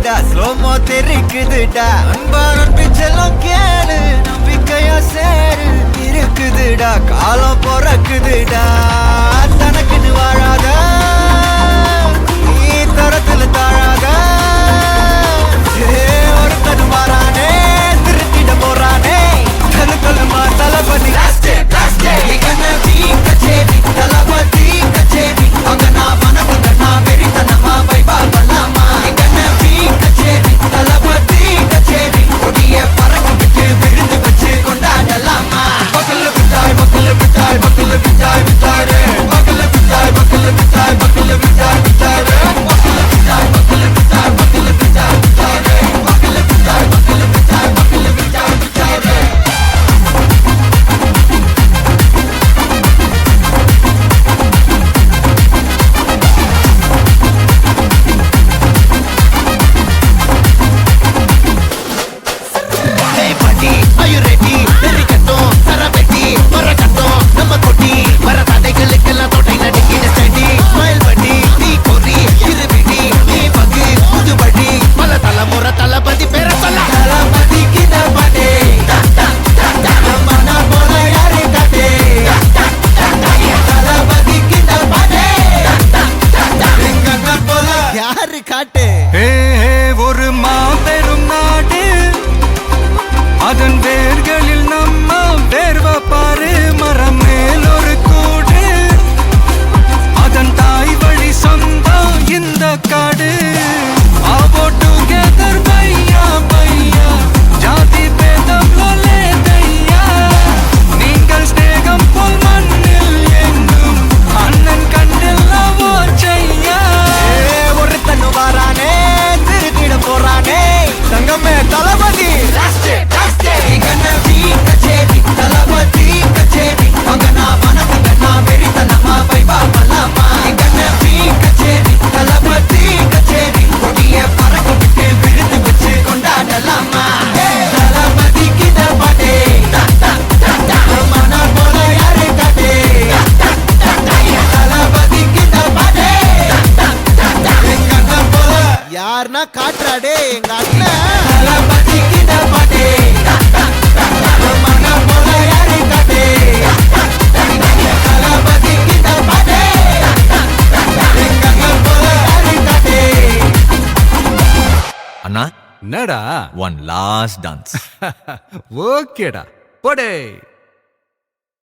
தெரிக்குதுடா slo-mo தெரிக்குதுடா அன்பான பிச்செல்லாம் கேளு நம்பிக்கையா சேரு இருக்குதுடா காலம் பிறக்குதுடா தனக்குன்னு வாழாத நீ தரத்துல தாழாத ஒருத்தன் மாறானே திருத்திட போறானே தனக்குள்ளுமா தளபதி தளபதி கச்சேரி அங்க நான் வனத்துங்க நான் வெறித்தனமா வைபா பண்ணலாமா தளபதி கச்சேரி கொடிய பறக்க விட்டு விருந்து வச்சு கொண்டாடலாமா பக்கல்ல விட்டாய் பக்கல்ல விட்டாய் பக்கல்ல விட்டாய் விட்டாரு பக்கல்ல விட்டாய் பக்கல்ல விட்டாய் பக்கல்ல விட்டாய் விட்டாரு பக்கல்ல விட்டாய் பக்கல்ல விட்டாய் பக்கல்ல விட்டாய் விட்டாரு பக்கல்ல விட்டாய் பக்கல்ல விட்டாய் பக்கல்ல விட்டாய் விட்டாரு ஒரு மாபெரும் நாடு அதன் வேர்களில் நம்ம வேர்வ பாரு மரம் மேல் ஒரு கூடு அதன் தாய் வழி சொந்தம் இந்த காடு ஆவோ டுகெதர் பையா பையா ஜாதி பேதம் லோலே தையா நீங்கள் ஸ்நேகம் போல் மண்ணில் எங்கும் அண்ணன் கண்டெல்லாவோ செய்யா ஒருத்தன் வாரானே திருத்திட போறானே தங்கமே தளபதி தளபதி கச்சேரி அங்க நான் வனத்துங்க நான் வெறித்தனமா வைபா பண்ணலாமா கச்சேரி தளபதி கச்சேரி கொடிய பறக்க விட்டு விருந்து வச்சு கொண்டாடலாமா தளபதி கிட்ட பாட்டே மன போல யாரு காட்டே தளபதி கிட்ட பாட்டே எங்க அண்ணன் போல யாருன்னா காட்டுறாடே எங்க அண்ணன் தளபதி கிட்ட பாட்டே மன போல யாரு காட்டே தளபதி கிட்ட பாட்டே எங்க அண்ணன் போல யாரு காட்டே அண்ணா என்னடா ஒன் லாஸ்ட் டான்ஸ் ஓகேடா போடே